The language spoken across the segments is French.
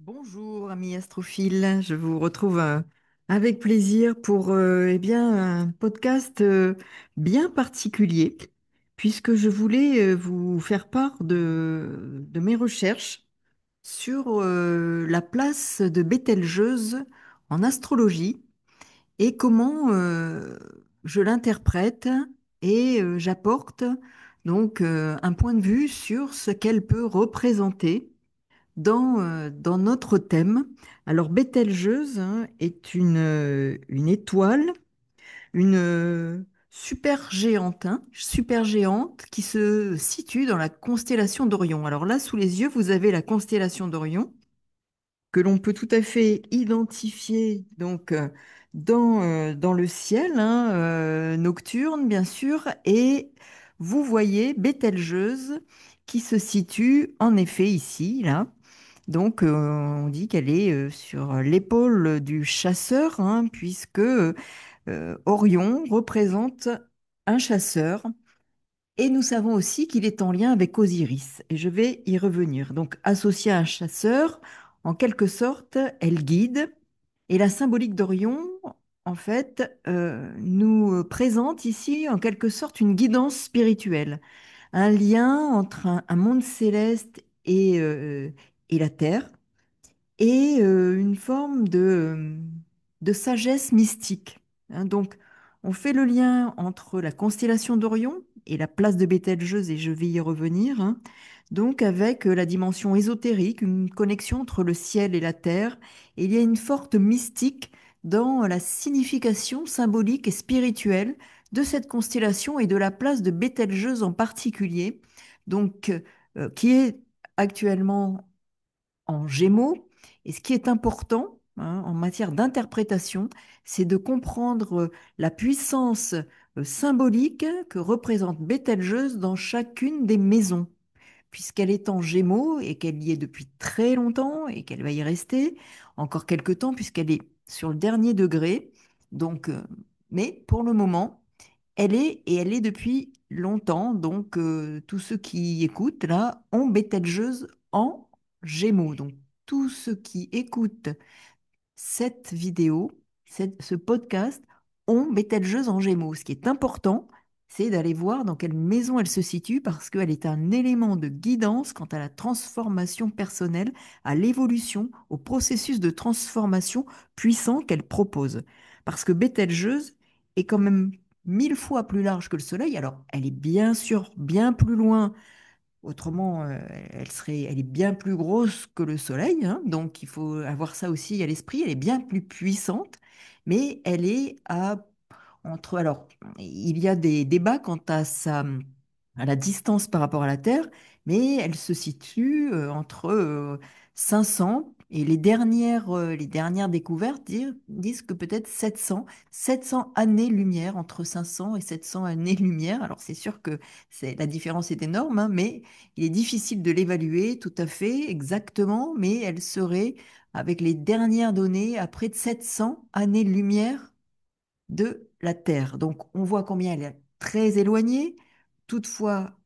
Bonjour, amis astrophiles. Je vous retrouve avec plaisir pour un podcast bien particulier, puisque je voulais vous faire part de mes recherches sur la place de Bételgeuse en astrologie et comment je l'interprète et j'apporte donc un point de vue sur ce qu'elle peut représenter dans notre thème. Alors, Bételgeuse est une étoile, une super géante qui se situe dans la constellation d'Orion. Alors là, sous les yeux, vous avez la constellation d'Orion que l'on peut tout à fait identifier dans le ciel nocturne, bien sûr, et vous voyez Bételgeuse qui se situe en effet ici, là. Donc, on dit qu'elle est sur l'épaule du chasseur, puisque Orion représente un chasseur. Et nous savons aussi qu'il est en lien avec Osiris. Et je vais y revenir. Donc, associé à un chasseur, en quelque sorte, elle guide. Et la symbolique d'Orion, en fait, nous présente ici, en quelque sorte, une guidance spirituelle, un lien entre un monde céleste et la Terre et une forme de sagesse mystique. Donc, on fait le lien entre la constellation d'Orion et la place de Bételgeuse, et je vais y revenir, donc avec la dimension ésotérique, une connexion entre le ciel et la terre. Et il y a une forte mystique dans la signification symbolique et spirituelle de cette constellation et de la place de Bételgeuse en particulier, donc qui est actuellement en Gémeaux. Et ce qui est important en matière d'interprétation, c'est de comprendre la puissance symbolique que représente Bételgeuse dans chacune des maisons, puisqu'elle est en Gémeaux et qu'elle y est depuis très longtemps et qu'elle va y rester encore quelque temps, puisqu'elle est sur le dernier degré. Donc, mais pour le moment, elle est depuis longtemps. Donc, tous ceux qui écoutent là ont Bételgeuse en Gémeaux. Donc, tous ceux qui écoutent cette vidéo, ce podcast, ont Bételgeuse en Gémeaux. Ce qui est important, c'est d'aller voir dans quelle maison elle se situe parce qu'elle est un élément de guidance quant à la transformation personnelle, à l'évolution, au processus de transformation puissant qu'elle propose. Parce que Bételgeuse est quand même 1000 fois plus large que le Soleil. Alors, elle est bien sûr bien plus loin. Autrement, elle est bien plus grosse que le Soleil, donc il faut avoir ça aussi à l'esprit. Elle est bien plus puissante, mais elle est alors, il y a des débats quant à la distance par rapport à la Terre, mais elle se situe entre 500 et les dernières découvertes disent que peut-être 700 années-lumière, entre 500 et 700 années-lumière. Alors, c'est sûr que la différence est énorme, mais il est difficile de l'évaluer tout à fait exactement, mais elle serait, avec les dernières données, à près de 700 années-lumière de la Terre. Donc, on voit combien elle est très éloignée. Toutefois,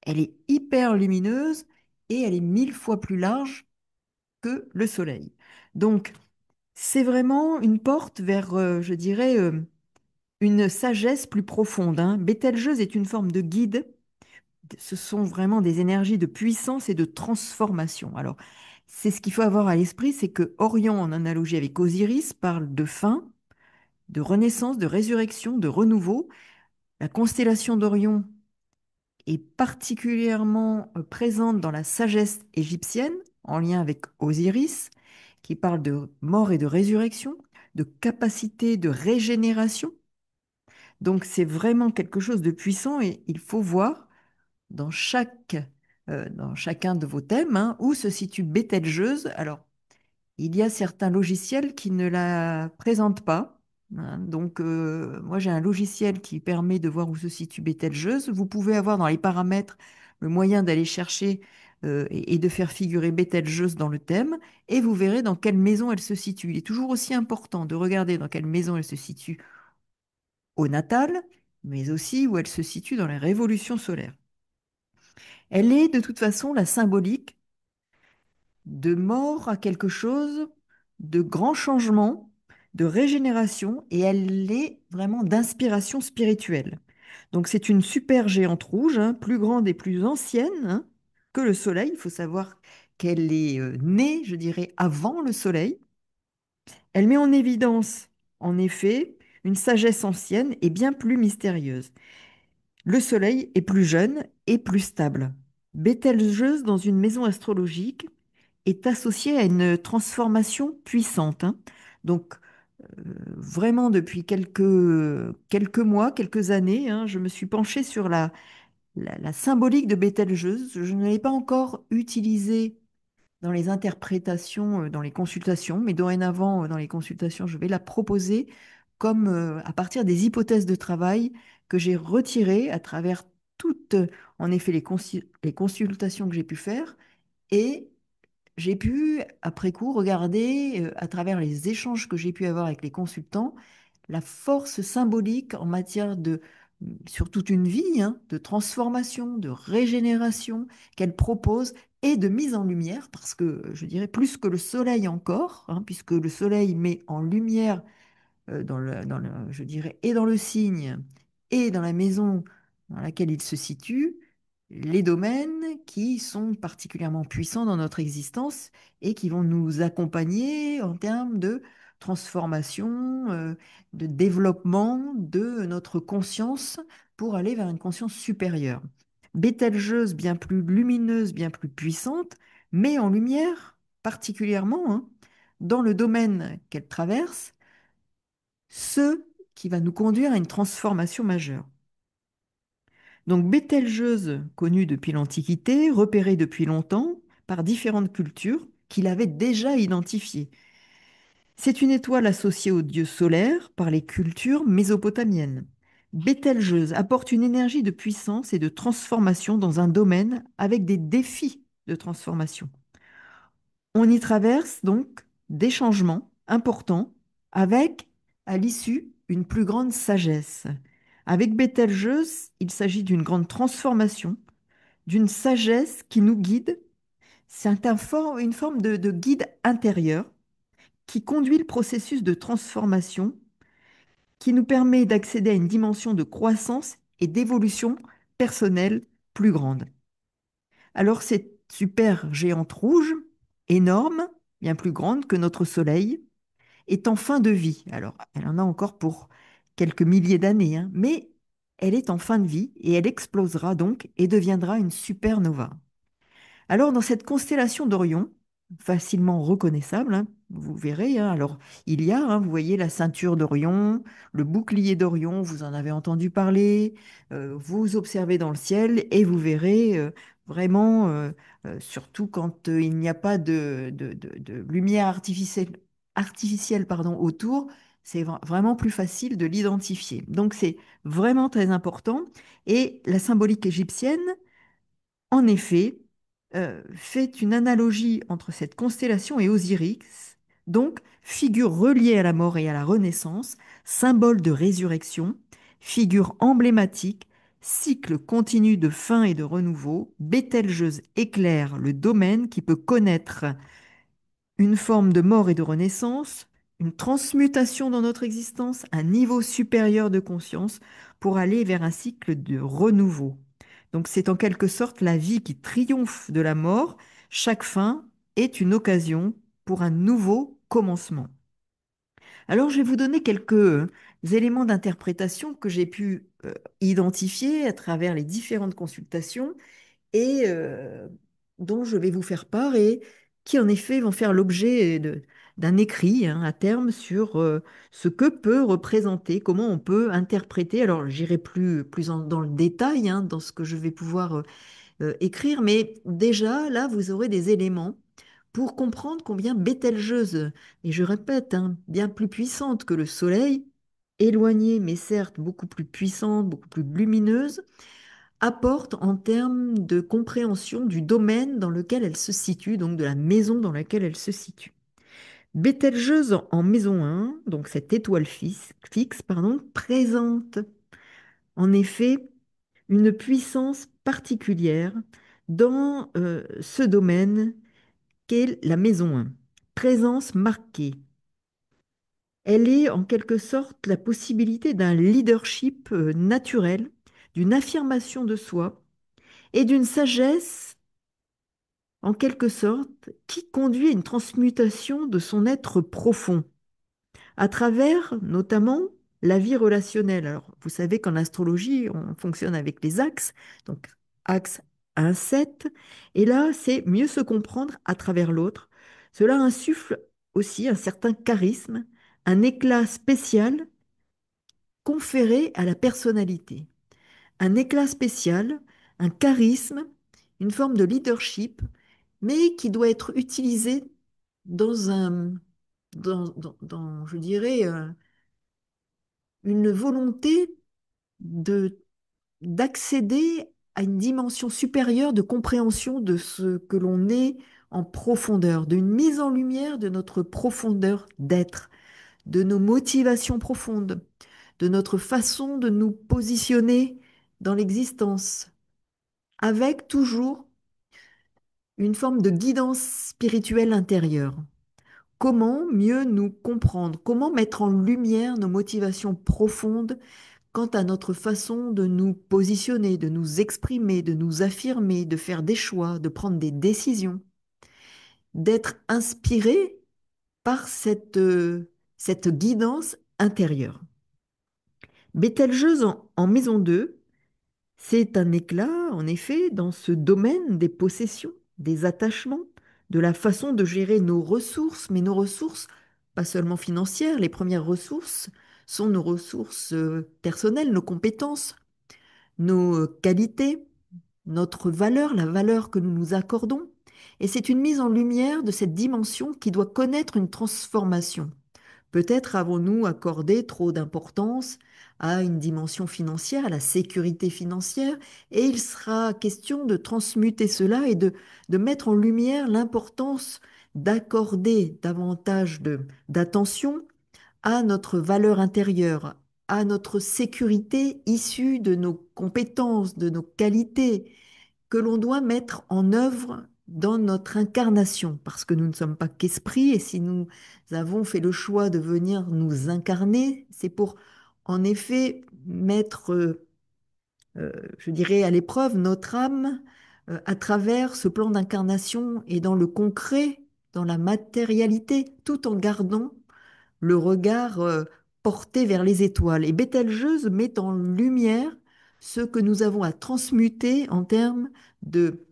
elle est hyper lumineuse et elle est 1000 fois plus large que le Soleil. Donc, c'est vraiment une porte vers, je dirais, une sagesse plus profonde. Bételgeuse est une forme de guide. Ce sont vraiment des énergies de puissance et de transformation. Alors, c'est ce qu'il faut avoir à l'esprit, c'est que Orion, en analogie avec Osiris, parle de fin, de renaissance, de résurrection, de renouveau. La constellation d'Orion est particulièrement présente dans la sagesse égyptienne, en lien avec Osiris, qui parle de mort et de résurrection, de capacité de régénération. Donc c'est vraiment quelque chose de puissant et il faut voir dans chacun de vos thèmes où se situe Bételgeuse. Alors, il y a certains logiciels qui ne la présentent pas. Donc, moi, j'ai un logiciel qui permet de voir où se situe Bételgeuse. Vous pouvez avoir dans les paramètres le moyen d'aller chercher et de faire figurer Bételgeuse dans le thème, et vous verrez dans quelle maison elle se situe. Il est toujours aussi important de regarder dans quelle maison elle se situe au natal, mais aussi où elle se situe dans les révolutions solaires. Elle est de toute façon la symbolique de mort à quelque chose, de grand changement, de régénération, et elle est vraiment d'inspiration spirituelle. Donc c'est une super géante rouge, hein, plus grande et plus ancienne, hein, que le Soleil. Il faut savoir qu'elle est née, je dirais, avant le Soleil. Elle met en évidence, en effet, une sagesse ancienne et bien plus mystérieuse. Le Soleil est plus jeune et plus stable. Bételgeuse, dans une maison astrologique, est associée à une transformation puissante, hein. Donc, vraiment, depuis quelques mois, quelques années, hein, je me suis penchée sur la symbolique de Bételgeuse. Je ne l'ai pas encore utilisée dans les interprétations, dans les consultations, mais dorénavant, dans les consultations, je vais la proposer comme à partir des hypothèses de travail que j'ai retirées à travers toutes, en effet, les consultations que j'ai pu faire. Et j'ai pu, après coup, regarder à travers les échanges que j'ai pu avoir avec les consultants, la force symbolique en matière de, sur toute une vie, hein, de transformation, de régénération qu'elle propose et de mise en lumière, parce que je dirais plus que le soleil encore, hein, puisque le soleil met en lumière je dirais, et dans le signe et dans la maison dans laquelle il se situe, les domaines qui sont particulièrement puissants dans notre existence et qui vont nous accompagner en termes de transformation, de développement de notre conscience pour aller vers une conscience supérieure. Bételgeuse, bien plus lumineuse, bien plus puissante, met en lumière particulièrement, hein, dans le domaine qu'elle traverse, ce qui va nous conduire à une transformation majeure. Donc Bételgeuse, connue depuis l'Antiquité, repérée depuis longtemps par différentes cultures qui l'avaient déjà identifiée. C'est une étoile associée au dieu solaire par les cultures mésopotamiennes. Bételgeuse apporte une énergie de puissance et de transformation dans un domaine avec des défis de transformation. On y traverse donc des changements importants avec, à l'issue, une plus grande sagesse. Avec Bételgeuse, il s'agit d'une grande transformation, d'une sagesse qui nous guide. C'est une forme de guide intérieur qui conduit le processus de transformation, qui nous permet d'accéder à une dimension de croissance et d'évolution personnelle plus grande. Alors cette super géante rouge, énorme, bien plus grande que notre Soleil, est en fin de vie. Alors, elle en a encore pour quelques milliers d'années, hein, mais elle est en fin de vie et elle explosera donc et deviendra une supernova. Alors, dans cette constellation d'Orion, facilement reconnaissable, hein, vous verrez, hein, alors il y a, hein, vous voyez la ceinture d'Orion, le bouclier d'Orion, vous en avez entendu parler, vous observez dans le ciel et vous verrez vraiment, surtout quand il n'y a pas de lumière artificielle pardon, autour, c'est vraiment plus facile de l'identifier. Donc c'est vraiment très important. Et la symbolique égyptienne, en effet, fait une analogie entre cette constellation et Osiris, donc figure reliée à la mort et à la renaissance, symbole de résurrection, figure emblématique, cycle continu de fin et de renouveau. Bételgeuse éclaire le domaine qui peut connaître une forme de mort et de renaissance, une transmutation dans notre existence, un niveau supérieur de conscience pour aller vers un cycle de renouveau. Donc c'est en quelque sorte la vie qui triomphe de la mort. Chaque fin est une occasion pour un nouveau commencement. Alors je vais vous donner quelques éléments d'interprétation que j'ai pu identifier à travers les différentes consultations et dont je vais vous faire part et qui en effet vont faire l'objet d'un écrit, hein, à terme sur ce que peut représenter, comment on peut interpréter. Alors j'irai plus dans le détail, hein, dans ce que je vais pouvoir écrire, mais déjà là vous aurez des éléments pour comprendre combien Bételgeuse, et je répète, hein, bien plus puissante que le Soleil, éloignée mais certes beaucoup plus puissante, beaucoup plus lumineuse, apporte en termes de compréhension du domaine dans lequel elle se situe, donc de la maison dans laquelle elle se situe. Bételgeuse en maison 1, donc cette étoile fixe, pardon, présente en effet une puissance particulière dans ce domaine qu'est la maison 1. Présence marquée. Elle est en quelque sorte la possibilité d'un leadership naturel, d'une affirmation de soi et d'une sagesse en quelque sorte qui conduit à une transmutation de son être profond à travers notamment la vie relationnelle. Alors, vous savez qu'en astrologie, on fonctionne avec les axes, donc axe 1-7, et là, c'est mieux se comprendre à travers l'autre. Cela insuffle aussi un certain charisme, un éclat spécial conféré à la personnalité. Un éclat spécial, un charisme, une forme de leadership, mais qui doit être utilisé dans je dirais, une volonté de d'accéder à une dimension supérieure de compréhension de ce que l'on est en profondeur, d'une mise en lumière de notre profondeur d'être, de nos motivations profondes, de notre façon de nous positionner dans l'existence, avec toujours une forme de guidance spirituelle intérieure. Comment mieux nous comprendre? Comment mettre en lumière nos motivations profondes quant à notre façon de nous positionner, de nous exprimer, de nous affirmer, de faire des choix, de prendre des décisions, d'être inspiré par cette guidance intérieure. Bételgeuse en maison 2, c'est un éclat, en effet, dans ce domaine des possessions, des attachements, de la façon de gérer nos ressources, mais nos ressources, pas seulement financières, les premières ressources sont nos ressources personnelles, nos compétences, nos qualités, notre valeur, la valeur que nous nous accordons. Et c'est une mise en lumière de cette dimension qui doit connaître une transformation. Peut-être avons-nous accordé trop d'importance à une dimension financière, à la sécurité financière, et il sera question de transmuter cela et de mettre en lumière l'importance d'accorder davantage d'attention à notre valeur intérieure, à notre sécurité issue de nos compétences, de nos qualités, que l'on doit mettre en œuvre dans notre incarnation, parce que nous ne sommes pas qu'esprit, et si nous avons fait le choix de venir nous incarner, c'est pour en effet mettre, je dirais, à l'épreuve notre âme à travers ce plan d'incarnation et dans le concret, dans la matérialité, tout en gardant le regard porté vers les étoiles. Et Bételgeuse met en lumière ce que nous avons à transmuter en termes de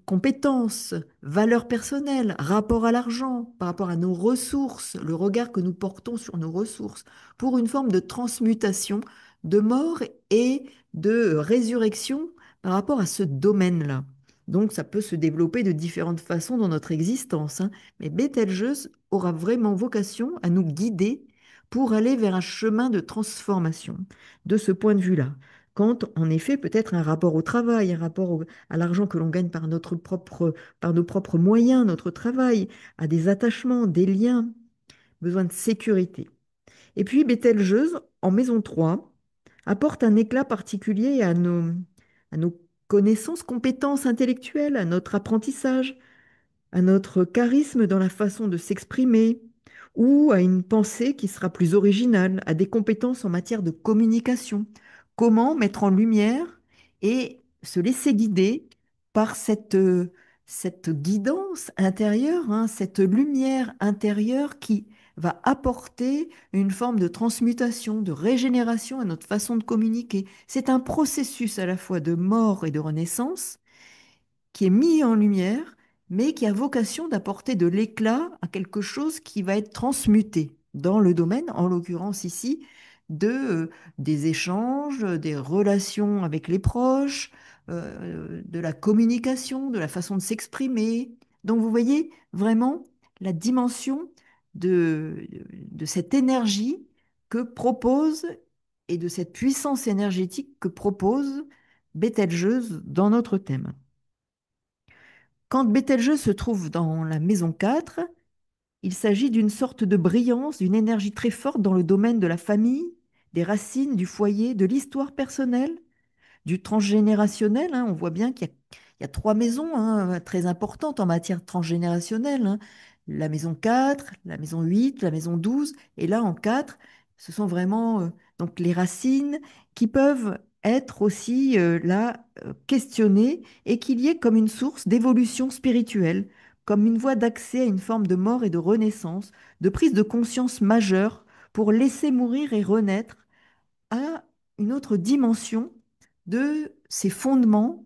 compétences, valeurs personnelles, rapport à l'argent, par rapport à nos ressources, le regard que nous portons sur nos ressources, pour une forme de transmutation, de mort et de résurrection par rapport à ce domaine-là. Donc ça peut se développer de différentes façons dans notre existence, hein. Mais Bételgeuse aura vraiment vocation à nous guider pour aller vers un chemin de transformation de ce point de vue-là. Quand, en effet, peut-être un rapport au travail, un rapport à l'argent que l'on gagne par nos propres moyens, notre travail, à des attachements, des liens, besoin de sécurité. Et puis, Bételgeuse, en maison 3, apporte un éclat particulier à nos connaissances, compétences intellectuelles, à notre apprentissage, à notre charisme dans la façon de s'exprimer ou à une pensée qui sera plus originale, à des compétences en matière de communication. Comment mettre en lumière et se laisser guider par cette guidance intérieure, hein, cette lumière intérieure qui va apporter une forme de transmutation, de régénération à notre façon de communiquer. C'est un processus à la fois de mort et de renaissance qui est mis en lumière, mais qui a vocation d'apporter de l'éclat à quelque chose qui va être transmuté dans le domaine, en l'occurrence ici, des échanges, des relations avec les proches, de la communication, de la façon de s'exprimer. Donc vous voyez vraiment la dimension de cette énergie que propose et de cette puissance énergétique que propose Bételgeuse dans notre thème. Quand Bételgeuse se trouve dans la maison 4, il s'agit d'une sorte de brillance, d'une énergie très forte dans le domaine de la famille, des racines, du foyer, de l'histoire personnelle, du transgénérationnel, hein. On voit bien qu'il il y a trois maisons hein, très importantes en matière transgénérationnelle, hein. La maison 4, la maison 8, la maison 12. Et là, en 4, ce sont vraiment donc les racines qui peuvent être aussi là questionnées et qu'il y ait comme une source d'évolution spirituelle, comme une voie d'accès à une forme de mort et de renaissance, de prise de conscience majeure pour laisser mourir et renaître à une autre dimension de ces fondements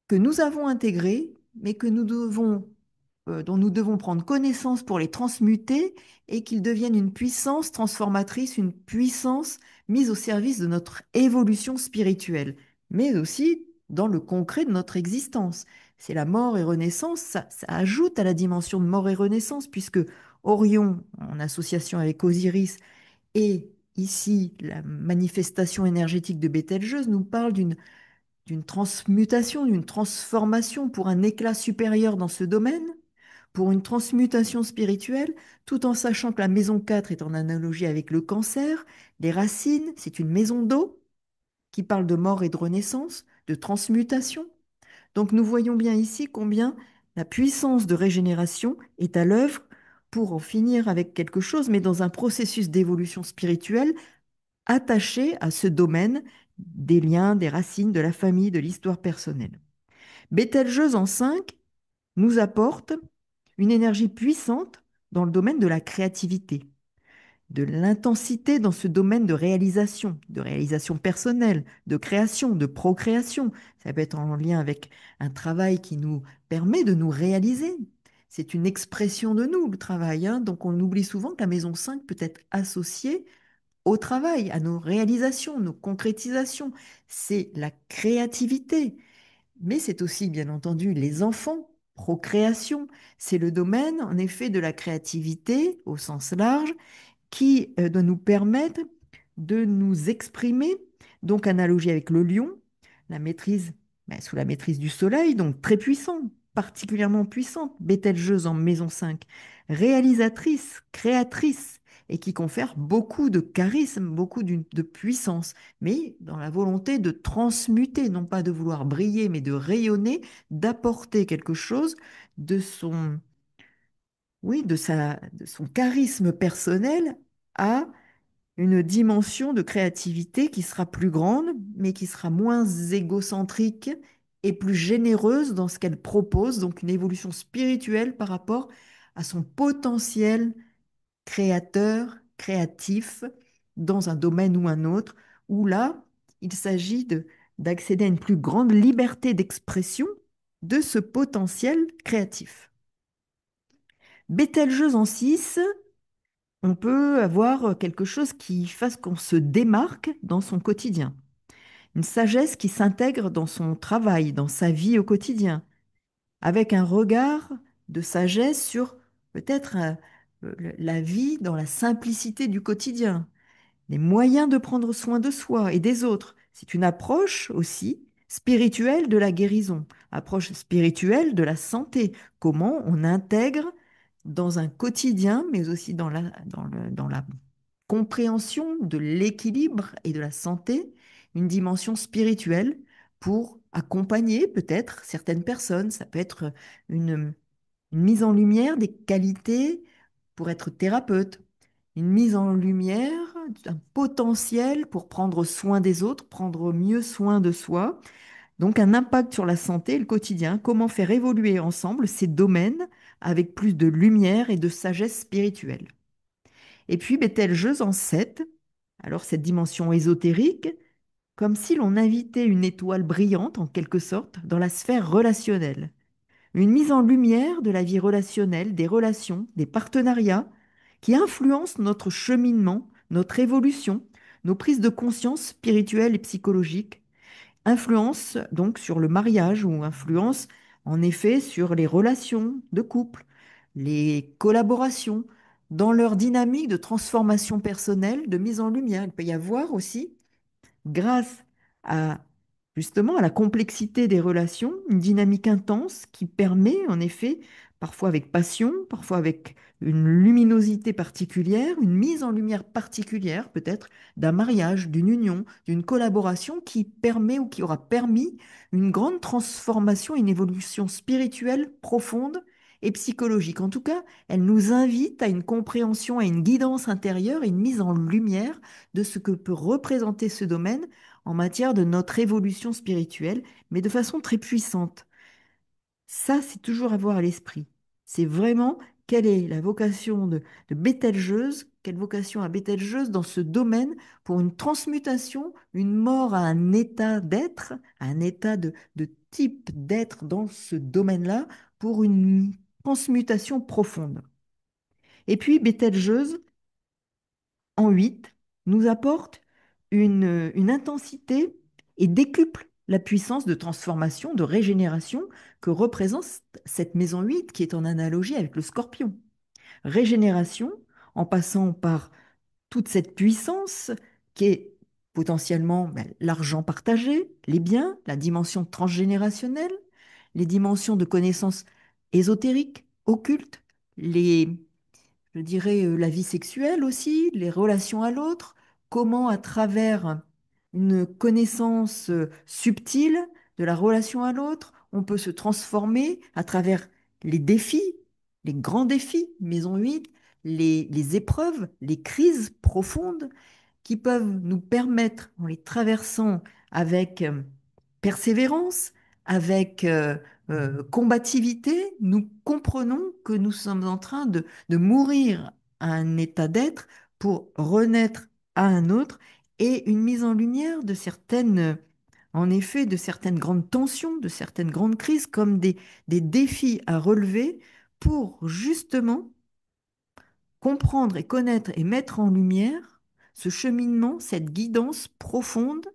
que nous avons intégrés, mais dont nous devons prendre connaissance pour les transmuter et qu'ils deviennent une puissance transformatrice, une puissance mise au service de notre évolution spirituelle, mais aussi dans le concret de notre existence. C'est la mort et renaissance, ça ajoute à la dimension de mort et renaissance, puisque Orion, en association avec Osiris, et ici la manifestation énergétique de Bételgeuse, nous parle d'une transmutation, d'une transformation pour un éclat supérieur dans ce domaine, pour une transmutation spirituelle, tout en sachant que la maison 4 est en analogie avec le cancer, les racines, c'est une maison d'eau qui parle de mort et de renaissance, de transmutation. Donc nous voyons bien ici combien la puissance de régénération est à l'œuvre pour en finir avec quelque chose, mais dans un processus d'évolution spirituelle attaché à ce domaine des liens, des racines, de la famille, de l'histoire personnelle. Bételgeuse en 5 nous apporte une énergie puissante dans le domaine de la créativité, de l'intensité dans ce domaine de réalisation personnelle, de création, de procréation. Ça peut être en lien avec un travail qui nous permet de nous réaliser. C'est une expression de nous, le travail, hein. Donc on oublie souvent que la maison 5 peut être associée au travail, à nos réalisations, nos concrétisations. C'est la créativité. Mais c'est aussi, bien entendu, les enfants, procréation. C'est le domaine, en effet, de la créativité au sens large qui doit nous permettre de nous exprimer. Donc, analogie avec le lion, la maîtrise, ben, sous la maîtrise du soleil, donc très puissant, particulièrement puissante, Bételgeuse en maison 5, réalisatrice, créatrice, et qui confère beaucoup de charisme, beaucoup de puissance, mais dans la volonté de transmuter, non pas de vouloir briller, mais de rayonner, d'apporter quelque chose de son, oui, de son charisme personnel à une dimension de créativité qui sera plus grande, mais qui sera moins égocentrique et plus généreuse dans ce qu'elle propose, donc une évolution spirituelle par rapport à son potentiel créateur, créatif, dans un domaine ou un autre, où là, il s'agit d'accéder à une plus grande liberté d'expression de ce potentiel créatif. Bételgeuse en 6, on peut avoir quelque chose qui fasse qu'on se démarque dans son quotidien. Une sagesse qui s'intègre dans son travail, dans sa vie au quotidien, avec un regard de sagesse sur peut-être la vie dans la simplicité du quotidien, les moyens de prendre soin de soi et des autres. C'est une approche aussi spirituelle de la guérison, approche spirituelle de la santé. Comment on intègre dans un quotidien, mais aussi dans la compréhension de l'équilibre et de la santé, une dimension spirituelle pour accompagner peut-être certaines personnes. Ça peut être une mise en lumière des qualités pour être thérapeute, une mise en lumière d'un potentiel pour prendre soin des autres, prendre mieux soin de soi. Donc un impact sur la santé et le quotidien. Comment faire évoluer ensemble ces domaines avec plus de lumière et de sagesse spirituelle. Et puis Bételgeuse en 7, alors cette dimension ésotérique, comme si l'on invitait une étoile brillante en quelque sorte dans la sphère relationnelle. Une mise en lumière de la vie relationnelle, des relations, des partenariats qui influencent notre cheminement, notre évolution, nos prises de conscience spirituelles et psychologiques, influence donc sur le mariage ou influence en effet sur les relations de couple, les collaborations, dans leur dynamique de transformation personnelle, de mise en lumière. Il peut y avoir aussi, grâce à justement à la complexité des relations, une dynamique intense qui permet en effet, parfois avec passion, parfois avec une luminosité particulière, une mise en lumière particulière peut-être d'un mariage, d'une union, d'une collaboration qui permet ou qui aura permis une grande transformation, une évolution spirituelle profonde et psychologique. En tout cas, elle nous invite à une compréhension, à une guidance intérieure et une mise en lumière de ce que peut représenter ce domaine en matière de notre évolution spirituelle, mais de façon très puissante. Ça, c'est toujours à avoir à l'esprit. C'est vraiment quelle est la vocation de Bételgeuse, quelle vocation a Bételgeuse dans ce domaine pour une transmutation, une mort à un état d'être, à un état de type d'être dans ce domaine-là, pour une transmutation profonde. Et puis, Bételgeuse, en 8 nous apporte une intensité et décuple la puissance de transformation, de régénération que représente cette maison 8 qui est en analogie avec le scorpion. Régénération en passant par toute cette puissance qui est potentiellement l'argent partagé, les biens, la dimension transgénérationnelle, les dimensions de connaissances ésotériques, occultes, les je dirais, la vie sexuelle aussi, les relations à l'autre, comment à travers une connaissance subtile de la relation à l'autre, on peut se transformer à travers les défis, les grands défis, maison 8, les épreuves, les crises profondes qui peuvent nous permettre, en les traversant avec persévérance, avec combativité, nous comprenons que nous sommes en train de mourir à un état d'être pour renaître à un autre et une mise en lumière de certaines, en effet, de certaines grandes tensions, de certaines grandes crises comme des défis à relever pour justement comprendre et connaître et mettre en lumière ce cheminement, cette guidance profonde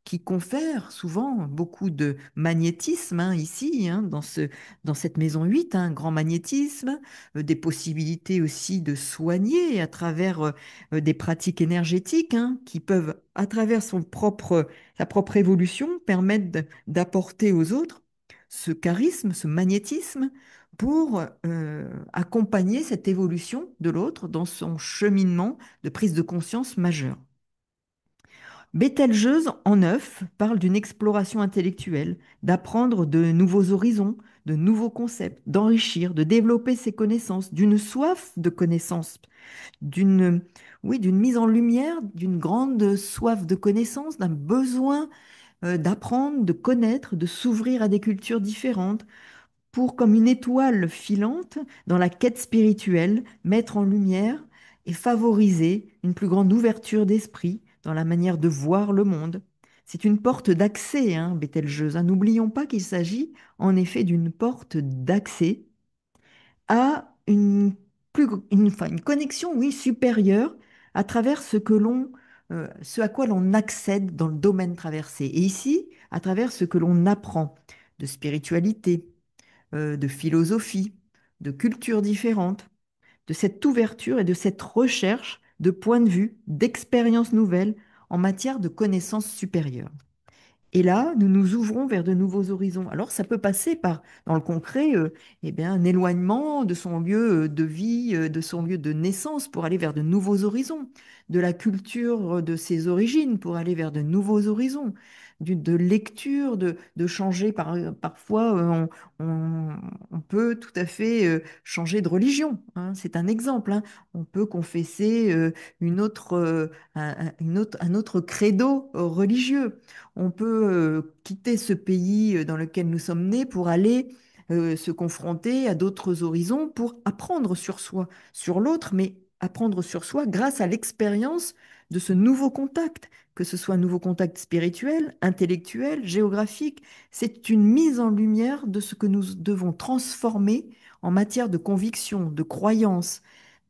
qui confère souvent beaucoup de magnétisme ici, dans cette maison 8, un grand magnétisme, des possibilités aussi de soigner à travers des pratiques énergétiques qui peuvent, à travers sa propre évolution, permettre d'apporter aux autres ce charisme, ce magnétisme pour accompagner cette évolution de l'autre dans son cheminement de prise de conscience majeure. Bételgeuse, en neuf, parle d'une exploration intellectuelle, d'apprendre de nouveaux horizons, de nouveaux concepts, d'enrichir, de développer ses connaissances, d'une soif de connaissances, d'une oui, d'une mise en lumière, d'une grande soif de connaissances, d'un besoin d'apprendre, de connaître, de s'ouvrir à des cultures différentes, pour, comme une étoile filante dans la quête spirituelle, mettre en lumière et favoriser une plus grande ouverture d'esprit dans la manière de voir le monde. C'est une porte d'accès, Bételgeuse. N'oublions pas qu'il s'agit en effet d'une porte d'accès à enfin, une connexion, oui, supérieure à travers ce à quoi l'on accède dans le domaine traversé. Et ici, à travers ce que l'on apprend de spiritualité, de philosophie, de cultures différentes, de cette ouverture et de cette recherche de points de vue, d'expériences nouvelles en matière de connaissances supérieures. Et là, nous nous ouvrons vers de nouveaux horizons. Alors, ça peut passer par, dans le concret, eh bien, un éloignement de son lieu de vie, de son lieu de naissance pour aller vers de nouveaux horizons, de la culture de ses origines pour aller vers de nouveaux horizons, de lecture, de changer parfois, on peut tout à fait changer de religion. C'est un exemple. On peut confesser un autre credo religieux. On peut quitter ce pays dans lequel nous sommes nés pour aller se confronter à d'autres horizons, pour apprendre sur soi, sur l'autre, mais apprendre sur soi grâce à l'expérience de ce nouveau contact, que ce soit un nouveau contact spirituel, intellectuel, géographique. C'est une mise en lumière de ce que nous devons transformer en matière de conviction, de croyance,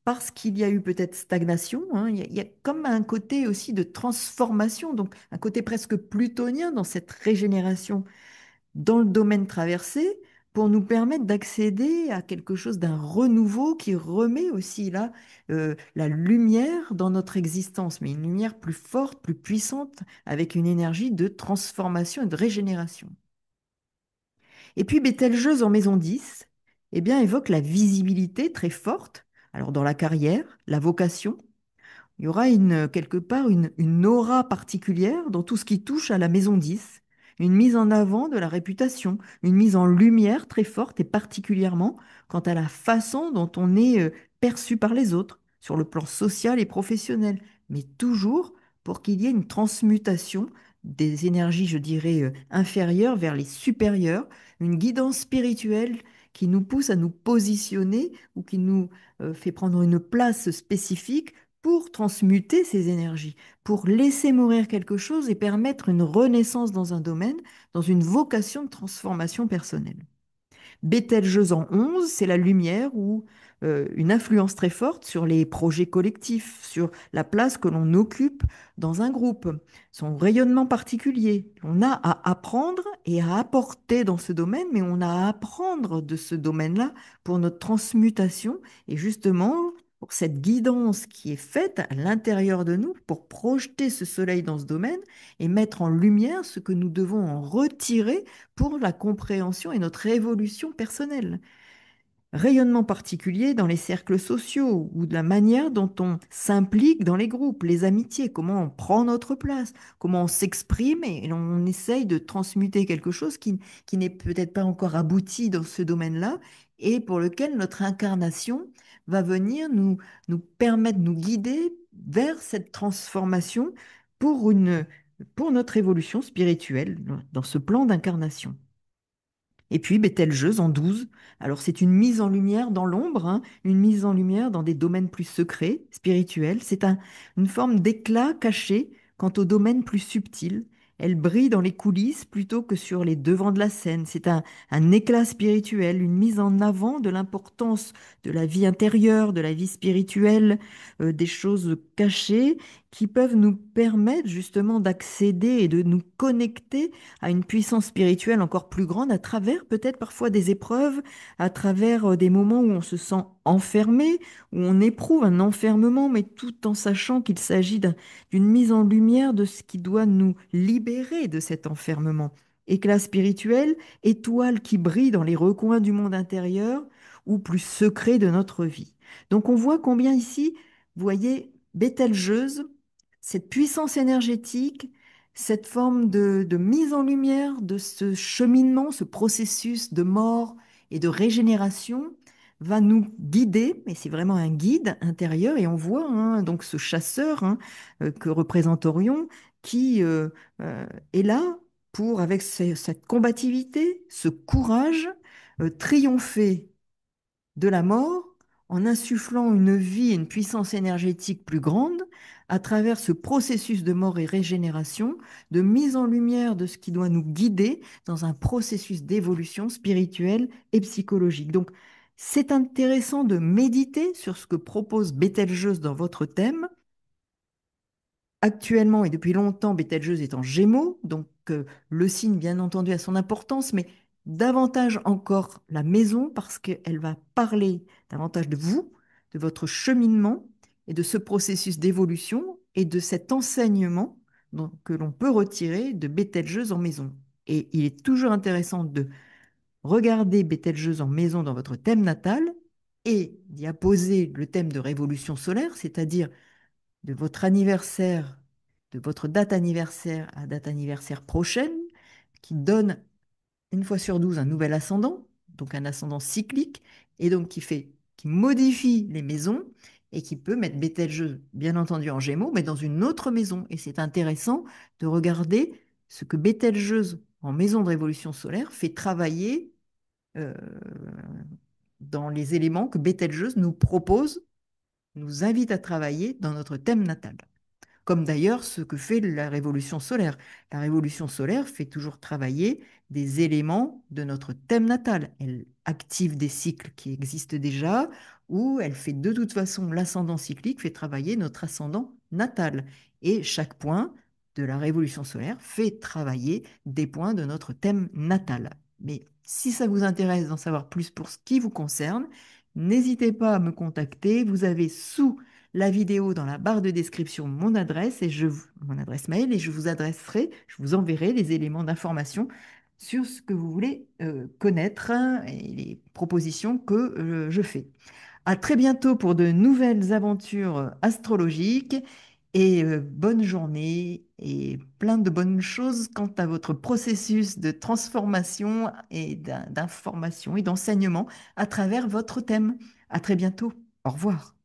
parce qu'il y a eu peut-être stagnation, il y a comme un côté aussi de transformation, donc un côté presque plutonien dans cette régénération dans le domaine traversé, pour nous permettre d'accéder à quelque chose d'un renouveau qui remet aussi là la lumière dans notre existence, mais une lumière plus forte, plus puissante, avec une énergie de transformation et de régénération. Et puis Bételgeuse en maison 10, eh bien, évoque la visibilité très forte, alors dans la carrière, la vocation, il y aura quelque part une aura particulière dans tout ce qui touche à la maison 10, une mise en avant de la réputation, une mise en lumière très forte et particulièrement quant à la façon dont on est perçu par les autres sur le plan social et professionnel, mais toujours pour qu'il y ait une transmutation des énergies, je dirais, inférieures vers les supérieures, une guidance spirituelle qui nous pousse à nous positionner ou qui nous fait prendre une place spécifique pour transmuter ces énergies, pour laisser mourir quelque chose et permettre une renaissance dans un domaine, dans une vocation de transformation personnelle. Bételgeuse en 11, c'est la lumière ou une influence très forte sur les projets collectifs, sur la place que l'on occupe dans un groupe, son rayonnement particulier. On a à apprendre et à apporter dans ce domaine, mais on a à apprendre de ce domaine-là pour notre transmutation et justement pour cette guidance qui est faite à l'intérieur de nous pour projeter ce soleil dans ce domaine et mettre en lumière ce que nous devons en retirer pour la compréhension et notre évolution personnelle. Rayonnement particulier dans les cercles sociaux ou de la manière dont on s'implique dans les groupes, les amitiés, comment on prend notre place, comment on s'exprime et on essaye de transmuter quelque chose qui n'est peut-être pas encore abouti dans ce domaine-là et pour lequel notre incarnation va venir nous permettre, nous guider vers cette transformation pour pour notre évolution spirituelle dans ce plan d'incarnation. Et puis Bételgeuse en 12. Alors c'est une mise en lumière dans l'ombre, hein, une mise en lumière dans des domaines plus secrets, spirituels. Une forme d'éclat caché quant aux domaines plus subtils. Elle brille dans les coulisses plutôt que sur les devants de la scène. Un éclat spirituel, une mise en avant de l'importance de la vie intérieure, de la vie spirituelle, des choses cachées qui peuvent nous permettre justement d'accéder et de nous connecter à une puissance spirituelle encore plus grande à travers peut-être parfois des épreuves, à travers des moments où on se sent enfermé, où on éprouve un enfermement, mais tout en sachant qu'il s'agit d'une mise en lumière de ce qui doit nous libérer de cet enfermement. Éclat spirituel, étoile qui brille dans les recoins du monde intérieur ou plus secret de notre vie. Donc on voit combien ici, vous voyez, Bételgeuse, cette puissance énergétique, cette forme de mise en lumière de ce cheminement, ce processus de mort et de régénération va nous guider, et c'est vraiment un guide intérieur, et on voit hein, donc ce chasseur hein, que représente Orion qui est là pour, avec cette combativité, ce courage, triompher de la mort en insufflant une vie et une puissance énergétique plus grande à travers ce processus de mort et régénération, de mise en lumière de ce qui doit nous guider dans un processus d'évolution spirituelle et psychologique. Donc, c'est intéressant de méditer sur ce que propose Bételgeuse dans votre thème. Actuellement et depuis longtemps, Bételgeuse est en Gémeaux, donc le signe, bien entendu, a son importance, mais davantage encore la maison parce qu'elle va parler davantage de vous, de votre cheminement et de ce processus d'évolution et de cet enseignement que l'on peut retirer de Bételgeuse en maison. Et il est toujours intéressant de regarder Bételgeuse en maison dans votre thème natal et d'y apposer le thème de révolution solaire, c'est-à-dire de votre anniversaire, de votre date anniversaire à date anniversaire prochaine, qui donne une fois sur 12 un nouvel ascendant, donc un ascendant cyclique, et donc qui modifie les maisons et qui peut mettre Bételgeuse, bien entendu, en Gémeaux, mais dans une autre maison. Et c'est intéressant de regarder ce que Bételgeuse, en maison de révolution solaire, fait travailler euh, dans les éléments que Bételgeuse nous propose, nous invite à travailler dans notre thème natal. Comme d'ailleurs ce que fait la révolution solaire. La révolution solaire fait toujours travailler des éléments de notre thème natal. Elle active des cycles qui existent déjà, ou elle fait de toute façon l'ascendant cyclique, fait travailler notre ascendant natal. Et chaque point de la révolution solaire fait travailler des points de notre thème natal. Mais Si ça vous intéresse d'en savoir plus pour ce qui vous concerne, n'hésitez pas à me contacter. Vous avez sous la vidéo dans la barre de description mon adresse mon adresse mail et je vous enverrai les éléments d'information sur ce que vous voulez connaître hein, et les propositions que je fais. À très bientôt pour de nouvelles aventures astrologiques et bonne journée et plein de bonnes choses quant à votre processus de transformation et d'information et d'enseignement à travers votre thème. À très bientôt. Au revoir.